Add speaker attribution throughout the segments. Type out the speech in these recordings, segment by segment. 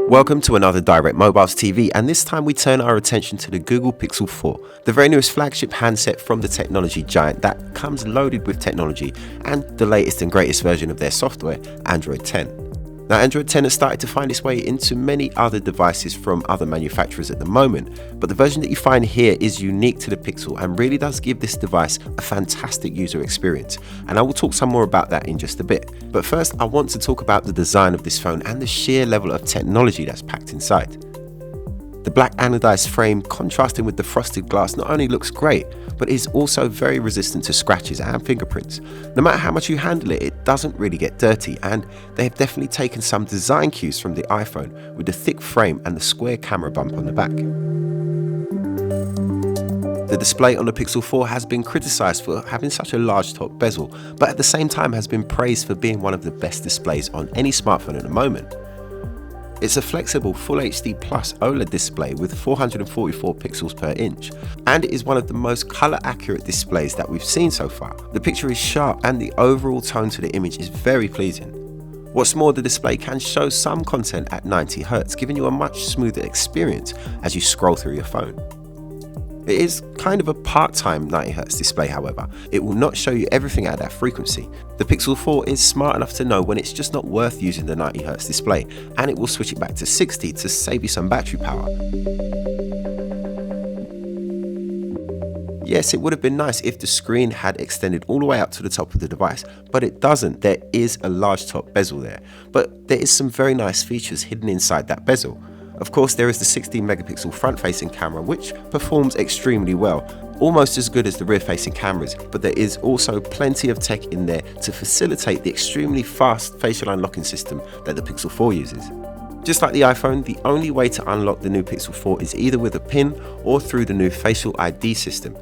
Speaker 1: Welcome to another Direct Mobiles TV, and this time we turn our attention to the Google Pixel 4, the very newest flagship handset from the technology giant that comes loaded with technology and the latest and greatest version of their software, Android 10. Now, Android 10 has started to find its way into many other devices from other manufacturers at the moment, but the version that you find here is unique to the Pixel and really does give this device a fantastic user experience, and I will talk some more about that in just a bit. But first, I want to talk about the design of this phone and the sheer level of technology that's packed inside. The black anodized frame contrasting with the frosted glass not only looks great, but is also very resistant to scratches and fingerprints. No matter how much you handle it, it doesn't really get dirty, and they have definitely taken some design cues from the iPhone with the thick frame and the square camera bump on the back. The display on the Pixel 4 has been criticized for having such a large top bezel, but at the same time has been praised for being one of the best displays on any smartphone at the moment. It's a flexible Full HD Plus OLED display with 444 pixels per inch, and it is one of the most color accurate displays that we've seen so far. The picture is sharp and the overall tone to the image is very pleasing. What's more, the display can show some content at 90Hz, giving you a much smoother experience as you scroll through your phone. It is kind of a part-time 90Hz display, however. It will not show you everything at that frequency. The Pixel 4 is smart enough to know when it's just not worth using the 90Hz display, and it will switch it back to 60 to save you some battery power. Yes, it would have been nice if the screen had extended all the way up to the top of the device, but it doesn't. There is a large top bezel there, but there is some very nice features hidden inside that bezel. Of course, there is the 16 megapixel front-facing camera, which performs extremely well, almost as good as the rear-facing cameras, but there is also plenty of tech in there to facilitate the extremely fast facial unlocking system that the Pixel 4 uses. Just like the iPhone, the only way to unlock the new Pixel 4 is either with a PIN or through the new Facial ID system.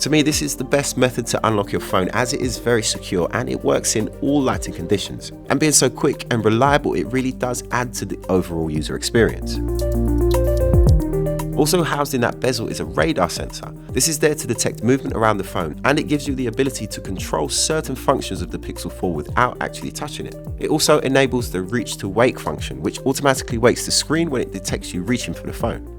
Speaker 1: To me, this is the best method to unlock your phone as it is very secure and it works in all lighting conditions. And being so quick and reliable, it really does add to the overall user experience. Also housed in that bezel is a radar sensor. This is there to detect movement around the phone, and it gives you the ability to control certain functions of the Pixel 4 without actually touching it. It also enables the reach to wake function, which automatically wakes the screen when it detects you reaching for the phone.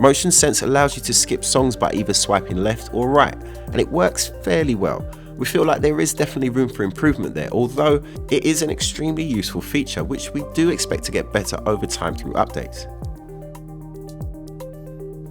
Speaker 1: Motion Sense allows you to skip songs by either swiping left or right, and it works fairly well. We feel like there is definitely room for improvement there, although it is an extremely useful feature which we do expect to get better over time through updates.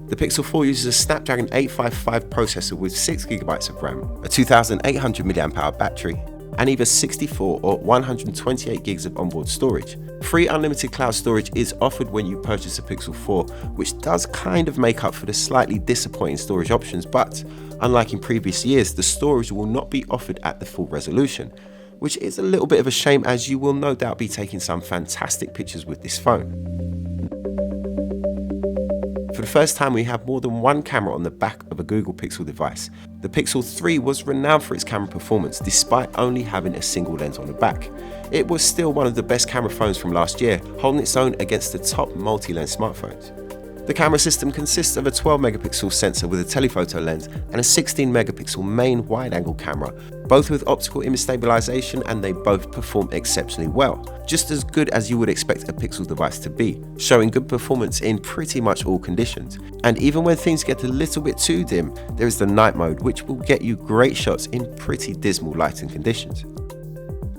Speaker 1: The Pixel 4 uses a Snapdragon 855 processor with 6GB of RAM, a 2800 mAh battery, and either 64 or 128 gigs of onboard storage. Free unlimited cloud storage is offered when you purchase a Pixel 4, which does kind of make up for the slightly disappointing storage options, but unlike in previous years, the storage will not be offered at the full resolution, which is a little bit of a shame as you will no doubt be taking some fantastic pictures with this phone. For the first time, we have more than one camera on the back of a Google Pixel device. The Pixel 3 was renowned for its camera performance despite only having a single lens on the back. It was still one of the best camera phones from last year, holding its own against the top multi-lens smartphones. The camera system consists of a 12 megapixel sensor with a telephoto lens and a 16 megapixel main wide-angle camera, both with optical image stabilization, and they both perform exceptionally well, just as good as you would expect a Pixel device to be, showing good performance in pretty much all conditions. And even when things get a little bit too dim, there is the night mode, which will get you great shots in pretty dismal lighting conditions.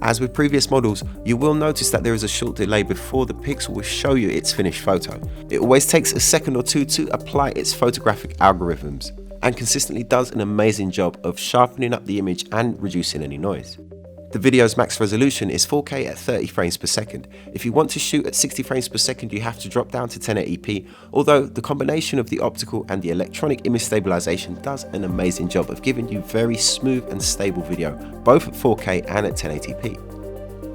Speaker 1: As with previous models, you will notice that there is a short delay before the Pixel will show you its finished photo. It always takes a second or two to apply its photographic algorithms, and consistently does an amazing job of sharpening up the image and reducing any noise. The video's max resolution is 4K at 30 frames per second. If you want to shoot at 60 frames per second, you have to drop down to 1080p, although the combination of the optical and the electronic image stabilization does an amazing job of giving you very smooth and stable video, both at 4K and at 1080p.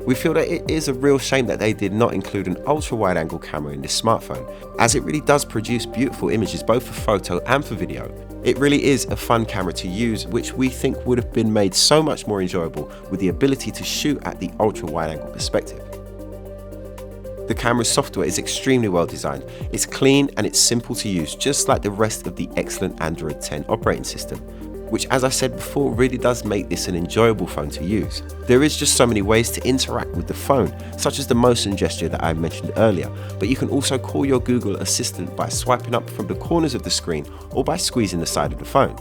Speaker 1: We feel that it is a real shame that they did not include an ultra-wide angle camera in this smartphone, as it really does produce beautiful images both for photo and for video. It really is a fun camera to use, which we think would have been made so much more enjoyable with the ability to shoot at the ultra-wide angle perspective. The camera's software is extremely well designed. It's clean and it's simple to use, just like the rest of the excellent Android 10 operating system. which, as I said before, really does make this an enjoyable phone to use. There is just so many ways to interact with the phone, such as the motion gesture that I mentioned earlier, but you can also call your Google Assistant by swiping up from the corners of the screen or by squeezing the side of the phone,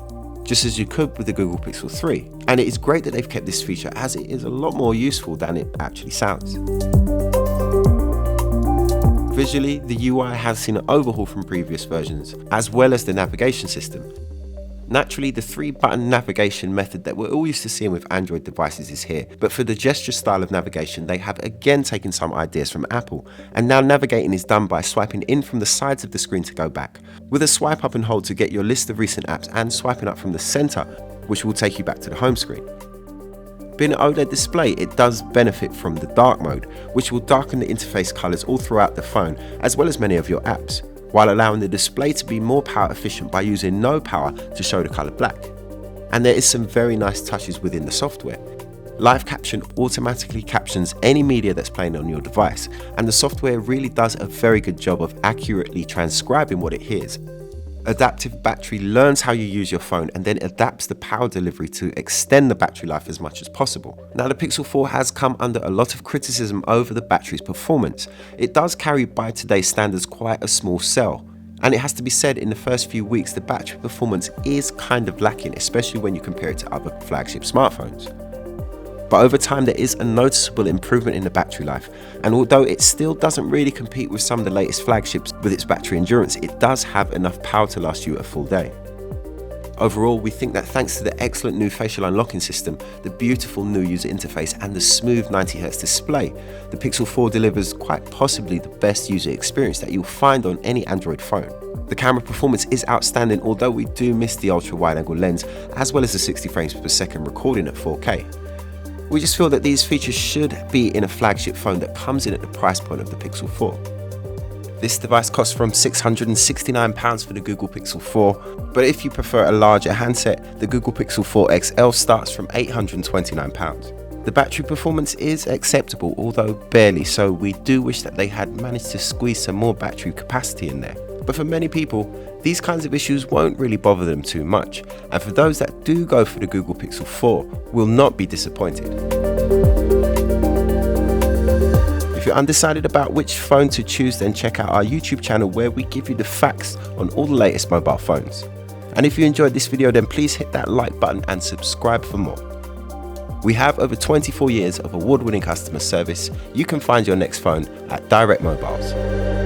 Speaker 1: just as you could with the Google Pixel 3. And it is great that they've kept this feature, as it is a lot more useful than it actually sounds. Visually, the UI has seen an overhaul from previous versions, as well as the navigation system. Naturally, the 3-button navigation method that we're all used to seeing with Android devices is here, but for the gesture style of navigation, they have again taken some ideas from Apple, and now navigating is done by swiping in from the sides of the screen to go back, with a swipe up and hold to get your list of recent apps, and swiping up from the center, which will take you back to the home screen. Being an OLED display, it does benefit from the dark mode, which will darken the interface colors all throughout the phone, as well as many of your apps, while allowing the display to be more power efficient by using no power to show the color black. And there is some very nice touches within the software. Live Caption automatically captions any media that's playing on your device, and the software really does a very good job of accurately transcribing what it hears. Adaptive Battery learns how you use your phone and then adapts the power delivery to extend the battery life as much as possible. Now, the Pixel 4 has come under a lot of criticism over the battery's performance. It does carry, by today's standards, quite a small cell. And it has to be said, in the first few weeks, the battery performance is kind of lacking, especially when you compare it to other flagship smartphones. But over time, there is a noticeable improvement in the battery life, and although it still doesn't really compete with some of the latest flagships with its battery endurance, it does have enough power to last you a full day. Overall, we think that thanks to the excellent new facial unlocking system, the beautiful new user interface, and the smooth 90Hz display, the Pixel 4 delivers quite possibly the best user experience that you'll find on any Android phone. The camera performance is outstanding, although we do miss the ultra wide angle lens, as well as the 60 frames per second recording at 4K. We just feel that these features should be in a flagship phone that comes in at the price point of the Pixel 4. This device costs from £669 for the Google Pixel 4, but if you prefer a larger handset, the Google Pixel 4 XL starts from £829. The battery performance is acceptable, although barely, so we do wish that they had managed to squeeze some more battery capacity in there. But for many people, these kinds of issues won't really bother them too much, and for those that do go for the Google Pixel 4, will not be disappointed. If you're undecided about which phone to choose, then check out our YouTube channel where we give you the facts on all the latest mobile phones. And if you enjoyed this video, then please hit that like button and subscribe for more. We have over 24 years of award-winning customer service. You can find your next phone at Direct Mobiles.